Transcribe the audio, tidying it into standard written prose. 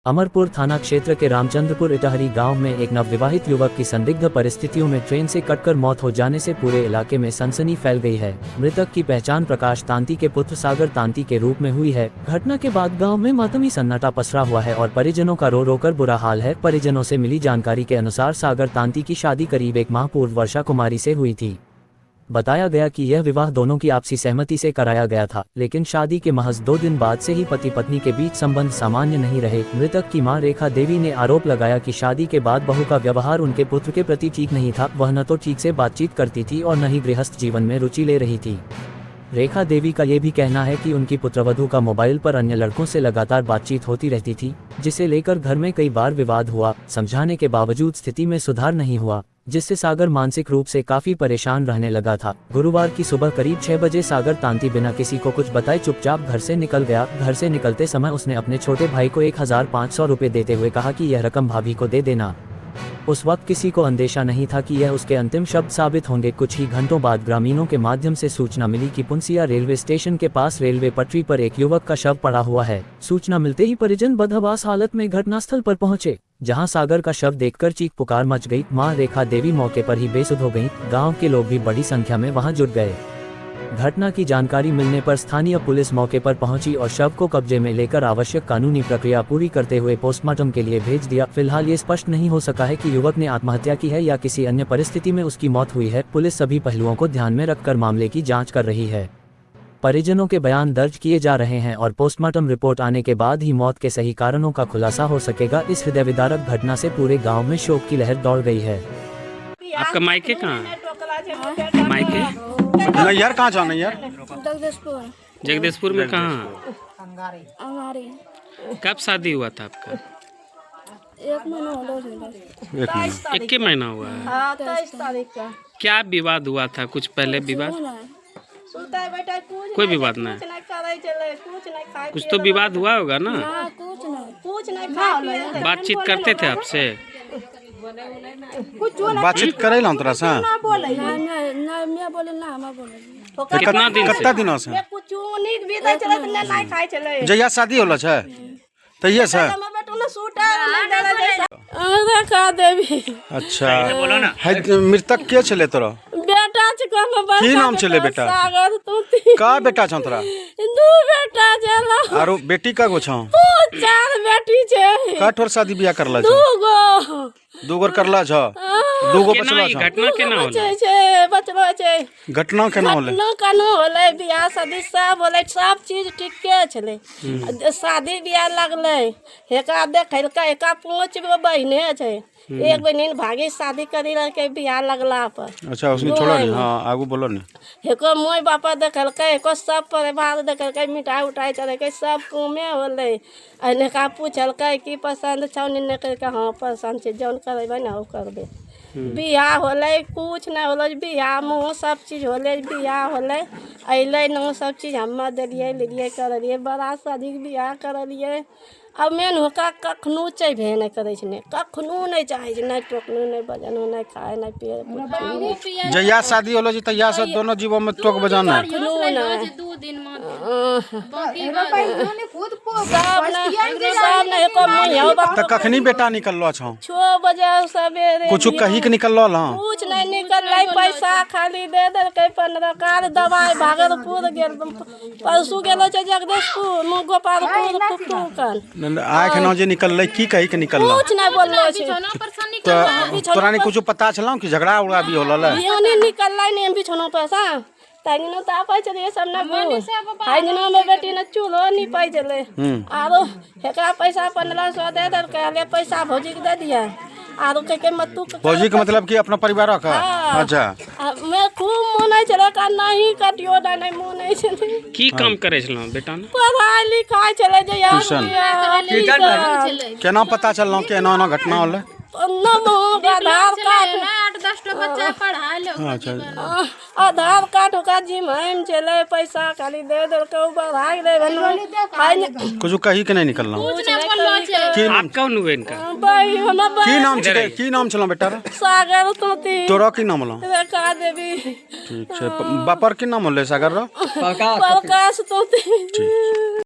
अमरपुर थाना क्षेत्र के रामचंद्रपुर इटहरी गांव में एक नवविवाहित युवक की संदिग्ध परिस्थितियों में ट्रेन से कटकर मौत हो जाने से पूरे इलाके में सनसनी फैल गई है। मृतक की पहचान प्रकाश तांती के पुत्र सागर तांती के रूप में हुई है। घटना के बाद गांव में मातमी सन्नाटा पसरा हुआ है और परिजनों का रो रो कर बुरा हाल है। परिजनों से मिली जानकारी के अनुसार सागर तांती की शादी करीब 1 माह पूर्व वर्षा कुमारी से हुई थी। बताया गया कि यह विवाह दोनों की आपसी सहमति से कराया गया था, लेकिन शादी के महज 2 दिन बाद से ही पति पत्नी के बीच संबंध सामान्य नहीं रहे। मृतक की मां रेखा देवी ने आरोप लगाया कि शादी के बाद बहू का व्यवहार उनके पुत्र के प्रति ठीक नहीं था। वह न तो ठीक से बातचीत करती थी और न ही गृहस्थ जीवन में रुचि ले रही थी। रेखा देवी का ये भी कहना है कि उनकी पुत्रवधू का मोबाइल पर अन्य लड़कों से लगातार बातचीत होती रहती थी, जिसे लेकर घर में कई बार विवाद हुआ। समझाने के बावजूद स्थिति में सुधार नहीं हुआ, जिससे सागर मानसिक रूप से काफी परेशान रहने लगा था। गुरुवार की सुबह करीब 6 बजे सागर तांती बिना किसी को कुछ बताए चुपचाप घर से निकल गया। घर से निकलते समय उसने अपने छोटे भाई को 1500 रुपए देते हुए कहा कि यह रकम भाभी को दे देना। उस वक्त किसी को अंदेशा नहीं था कि यह उसके अंतिम शब्द साबित होंगे। कुछ ही घंटों बाद ग्रामीणों के माध्यम से सूचना मिली कि पुंसिया रेलवे स्टेशन के पास रेलवे पटरी पर एक युवक का शव पड़ा हुआ है। सूचना मिलते ही परिजन बदहवास हालत में घटनास्थल पर पहुंचे, जहां सागर का शव देखकर चीख पुकार मच गई। मां रेखा देवी मौके पर ही बेसुध हो गईं। गांव के लोग भी बड़ी संख्या में वहां जुट गए। घटना की जानकारी मिलने पर स्थानीय पुलिस मौके पर पहुंची और शव को कब्जे में लेकर आवश्यक कानूनी प्रक्रिया पूरी करते हुए पोस्टमार्टम के लिए भेज दिया। फिलहाल ये स्पष्ट नहीं हो सका है कि युवक ने आत्महत्या की है या किसी अन्य परिस्थिति में उसकी मौत हुई है। पुलिस सभी पहलुओं को ध्यान में रखकर मामले की जांच कर रही है। परिजनों के बयान दर्ज किए जा रहे हैं और पोस्टमार्टम रिपोर्ट आने के बाद ही मौत के सही कारणों का खुलासा हो सकेगा। इस हृदय विदारक घटना से पूरे गाँव में शोक की लहर दौड़ गई है। आपका मायके कहाँ है? मायके नैयर कहाँ जाना यार? जगदीशपुर। जगदीशपुर में कहाँ? हमारी कब शादी हुआ था आपका? 1 महीना हो गया। 21 महीना हुआ है। 23 तारीख का क्या विवाद हुआ था? कुछ पहले विवाद? कोई विवाद नहीं। कुछ तो विवाद हुआ होगा ना? कुछ नहीं बातचीत करते थे आपसे? बातचीत करे ला तोरा से? कितना दिनों से जहिया शादी होला छे तहिया से? रेखा देवी। अच्छा, मृतक के छले तोरा? बेटा की नाम छले बेटा? सागर तांती। का बेटा छ तोरा? 2 बेटा छला। आरो बेटी का गो छ? 4 बेटी छे। का ठोर शादी बियाह करला छ? 2 गो। 2 गो करला छ? 2 गो बचला छ? घटना केना होला? बचलो छे। घटना केना होले? घटना केना होले? बियाह शादी सब होले, सब चीज ठीके छले। शादी बियाह लगले, हेका देखलकै, एका 5 गो बहिने छे। एक बहिन भागी शादी करी के बियाह लगला पर। अच्छा, उसने छोड़ा नहीं? हां, आगू बोलो ने। हेको मोय बापा देखलकै, एको सब परिवार देखलकै, मिठाई उठाई चलकै, सब कुमे होले। अने का पूछलकै कि पसंद छौ? ने कहलकै हां पसंद छै, जौन करबै ना ओ करबे। बियाह होले, कुछ ना होले। बियाह में सब चीज होले, बियाह होले, अइले न सब चीज हम देलिए, लेलिए, करलिए, बड़ा शादी बियाह करलिए। अब मेन होका कखनू चाहिए नहीं करे छे, कखनू नहीं चाहे, नहीं टोकनू, नहीं बजानू, नहीं खाए, नहीं पिए। जहिया शादी होलो जी तहिया से दोनों जीवों में टोक बजाना? त कखनी बेटा निकललो छ? 6 बजे सवेरे। कुछ कही के निकललो ल? कुछ नहीं निकललै, पैसा खाली दे देलकै 15 कार। दवाई भागलपुर गेल, परसू गेलो छे जगदीशपुर, गोपालपुर, फुफुकन। आँख न जे निकललै की कही के निकललो? कुछ नहीं बोललो छे। तोरा ने कुछ पता चला कि झगड़ा उगड़ा भी होला ल? बियोनी निकललै नहीं बिछोनो पैसा ताइनो तापै चले सब ना हाई दिनो में बेटी न चूल्हो नहीं पाई चले। आरो हेका पैसा 1500 दे दल, कहले पैसा भौजी के दे दिया। आरो के मत्तू भौजी के मतलब कि अपना परिवार का? अच्छा, मैं खूब मोनै चले का नहीं कटियो ना नहीं मोनै चले। की काम करे छलो बेटा ने? पढ़ाई लिखाई चले जे यार। केना पता चललो कि एना एना घटना होले? आधार कार्ड 8-10 बच्चा पढ़ा लो। अच्छा, आधार कार्ड का जिम्मेम चले, पैसा खाली दे देलकै, बढ़ाई दे बनो। कुछ कही के नहीं निकललो? आप कौन हुए इनका? भाई हमरा की नाम छलो बेटा? सागर तांती। तोरा की नाम होलो? रेखा देवी। ठीक छै। बापर की नाम होले सागर रो? प्रकाश तांती।